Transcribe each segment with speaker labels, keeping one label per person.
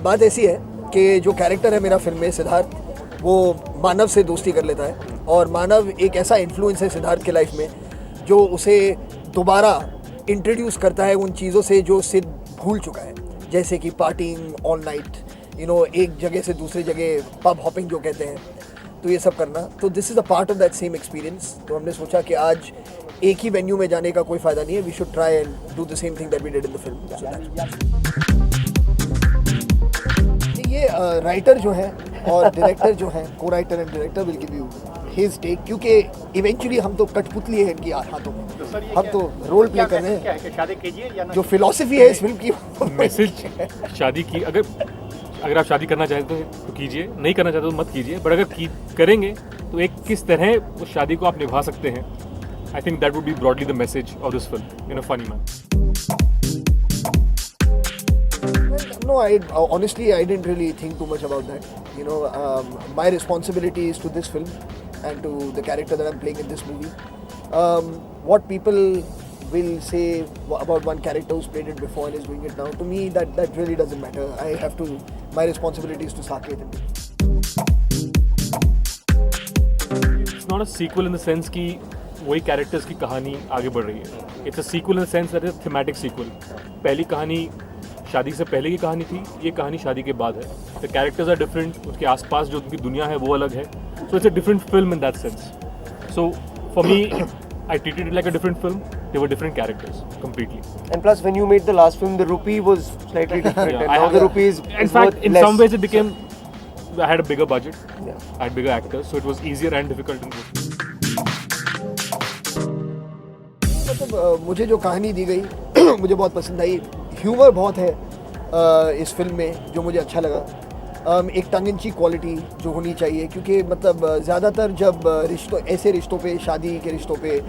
Speaker 1: बात ऐसी है कि जो कैरेक्टर है मेरा फिल्म में सिद्धार्थ, वो मानव से दोस्ती कर लेता है और मानव एक ऐसा इन्फ्लुएंस है सिद्धार्थ के लाइफ में जो उसे दोबारा इंट्रोड्यूस करता है उन चीज़ों से जो सिद्ध भूल चुका है, जैसे कि पार्टिंग ऑल नाइट, एक जगह से दूसरी जगह पब हॉपिंग जो कहते हैं, तो ये सब करना। तो this is a part of that same experience. तो हमने सोचा कि आज एक ही वेन्यू में जाने का कोई फ़ायदा नहीं है, we should try and do the same thing that we did in the film. ये राइटर जो है और डायरेक्टर जो है, को writer and director will give you his take, क्योंकि इवेंचुअली हम तो कठपुतली है इनकी हाथों में, हम तो रोल प्ले कर रहे हैं।
Speaker 2: शादी कीजिए या
Speaker 1: जो फिलॉसफी है इस फिल्म की
Speaker 3: मैसेज शादी की, अगर आप शादी करना चाहते हो तो कीजिए, नहीं करना चाहते तो मत कीजिए, बट अगर करेंगे तो एक किस तरह उस शादी को आप निभा सकते हैं। I think that would be broadly the message of this film in a funny man.
Speaker 1: No, honestly I didn't really think too much about that. My responsibility is to this film and to the character that I'm playing in this movie. What people will say about one character who's played it before and is doing it now, to me that really doesn't matter. My responsibility is to Saket.
Speaker 3: It's not a sequel in the sense कि वही characters की कहानी आगे बढ़ रही है. It's a sequel in the sense that it's a thematic sequel. पहली कहानी शादी से पहले की कहानी थी, ये कहानी शादी के बाद है. The characters are different, उसके आसपास जो उनकी दुनिया है वो अलग है. So it's a different film in that sense. So for me, I treated it like a different film. They were different characters completely.
Speaker 2: And plus, when you made the last film, the rupee was slightly different,
Speaker 3: Yeah,
Speaker 2: and now the rupee is
Speaker 3: in fact,
Speaker 2: worth
Speaker 3: in
Speaker 2: less.
Speaker 3: some ways it became. I had a bigger budget.
Speaker 2: Yeah.
Speaker 3: I had bigger actors, so it was easier and difficult in both.
Speaker 1: मतलब मुझे जो कहानी दी गई मुझे बहुत पसंद आई. Humour बहुत है इस फिल्म में जो मुझे अच्छा लगा. एक टंग इन चीक क्वालिटी जो होनी चाहिए, क्योंकि मतलब ज़्यादातर जब ऐसे रिश्तों पे, शादी के रिश्तों पे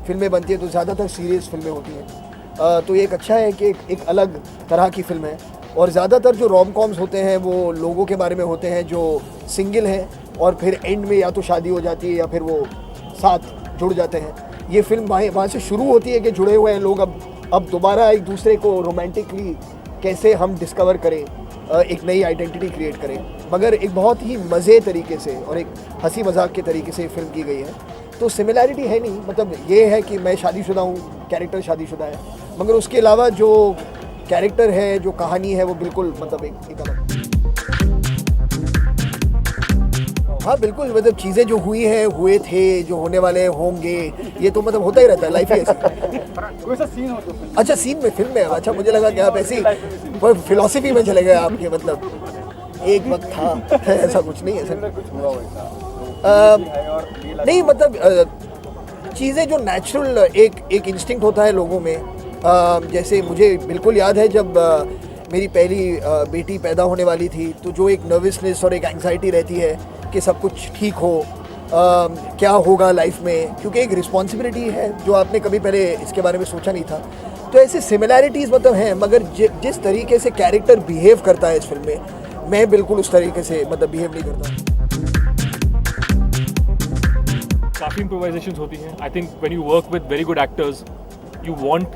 Speaker 1: फिल्में बनती है तो ज़्यादातर सीरियस फिल्में होती हैं. तो एक अच्छा है कि एक अलग तरह की फिल्म है. और ज़्यादातर जो रोम कॉम्स होते हैं वो लोगों के बारे में होते हैं जो सिंगल हैं और फिर एंड में या तो शादी हो जाती है या फिर वो साथ जुड़ जाते हैं. ये फिल्म वहाँ से शुरू होती है कि जुड़े हुए हैं लोग अब दोबारा एक दूसरे को रोमांटिकली कैसे हम डिस्कवर करें, एक नई आइडेंटिटी क्रिएट करें, मगर एक बहुत ही मज़े तरीके से और एक हंसी मजाक के तरीके से फिल्म की गई है. तो सिमिलैरिटी है नहीं, मतलब ये है कि मैं शादीशुदा हूँ, कैरेक्टर शादीशुदा है, मगर उसके अलावा जो कैरेक्टर है, जो कहानी है, वो बिल्कुल मतलब एक अलग. हाँ बिल्कुल, मतलब चीज़ें जो हुए थे, जो होने वाले होंगे, ये तो मतलब होता ही रहता है, लाइफ ही ऐसी.
Speaker 2: कोई सा सीन हो तो फिल्म?
Speaker 1: अच्छा, सीन में, फिल्म में. अच्छा, मुझे लगा कि आप ऐसी कोई फिलॉसफी में चले गए आपके, मतलब एक वक्त था ऐसा कुछ नहीं, ऐसा
Speaker 2: कुछ हुआ वैसा
Speaker 1: नहीं, मतलब चीज़ें जो नेचुरल एक इंस्टिंक्ट होता है लोगों में. जैसे मुझे बिल्कुल याद है जब मेरी पहली बेटी पैदा होने वाली थी, तो जो एक नर्वसनेस और एक एंग्जाइटी रहती है कि सब कुछ ठीक हो, क्या होगा लाइफ में, क्योंकि एक रिस्पॉन्सिबिलिटी है जो आपने कभी पहले इसके बारे में सोचा नहीं था. तो ऐसे सिमिलैरिटीज़ मतलब हैं, मगर जिस तरीके से कैरेक्टर बिहेव करता है इस फिल्म में, मैं बिल्कुल उस तरीके से मतलब बिहेव नहीं करता.
Speaker 3: काफ़ी improvisations होती हैं. I think when you work with very good actors, you want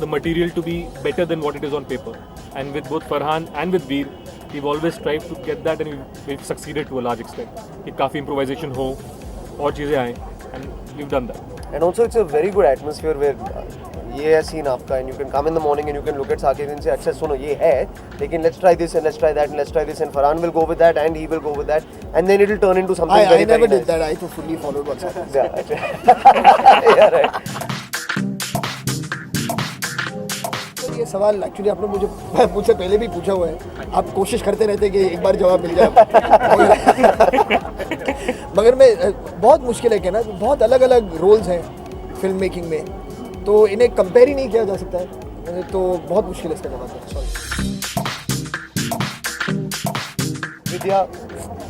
Speaker 3: the material to be better than what it is on paper. And with both Farhan and with Veer, we've always tried to get that, and we've succeeded to a large extent. कि काफ़ी improvisation हो और चीज़ें आएँ, and we've done that.
Speaker 2: And also it's a very good atmosphere where ये है scene आपका, and you can come in the morning and you can look at Saket and say, अच्छा सुनो ये है, लेकिन let's try this and let's try that and let's try this, and Farhan will go with that and he will go with that, and then it will turn into something very
Speaker 1: I never
Speaker 2: very
Speaker 1: did that. I to fully followed what's happening.
Speaker 2: Yeah, yeah, right.
Speaker 1: ये सवाल actually आपने मुझसे पहले भी पूछा हुआ है. आप कोशिश करते रहते कि एक बार जवाब मिल जाए मगर मैं बहुत मुश्किल है, कहना बहुत अलग अलग रोल्स हैं फिल्म मेकिंग में, तो इन्हें कंपेयर ही नहीं किया जा सकता है, तो बहुत मुश्किल है इसका जवाब देना. सॉरी.
Speaker 2: विद्या,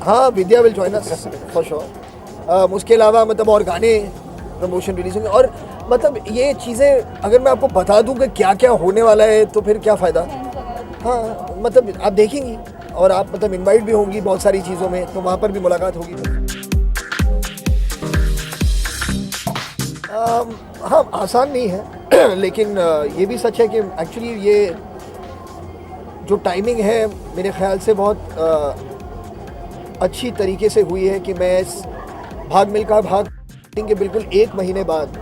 Speaker 1: हाँ, Vidya will join us for sure. उसके अलावा मतलब और गाने, प्रमोशन, रिलीज होंगे, और मतलब ये चीज़ें अगर मैं आपको बता दूं कि क्या क्या होने वाला है तो फिर क्या फ़ायदा. हाँ, मतलब आप देखेंगी और आप मतलब इनवाइट भी होंगी बहुत सारी चीज़ों में, तो वहाँ पर भी मुलाकात होगी. हाँ, आसान नहीं है लेकिन ये भी सच है कि एक्चुअली ये जो टाइमिंग है मेरे ख्याल से बहुत अच्छी तरीके से हुई है कि मैं इस भाग मिल्खा भाग के बिल्कुल 1 महीने बाद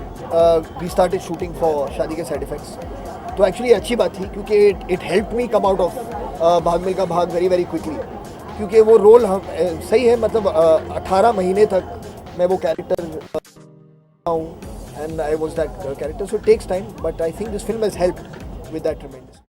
Speaker 1: वी स्टार्टेड शूटिंग फॉर शादी के साइड इफ़ेक्ट्स। तो एक्चुअली अच्छी बात थी क्योंकि it help me come out of भाग मिल्खा भाग वेरी वेरी क्विकली, क्योंकि वो रोल हम सही है, मतलब 18 महीने तक मैं वो कैरेक्टर हूँ and I was that character, so it takes time but I think this film has helped with that tremendous.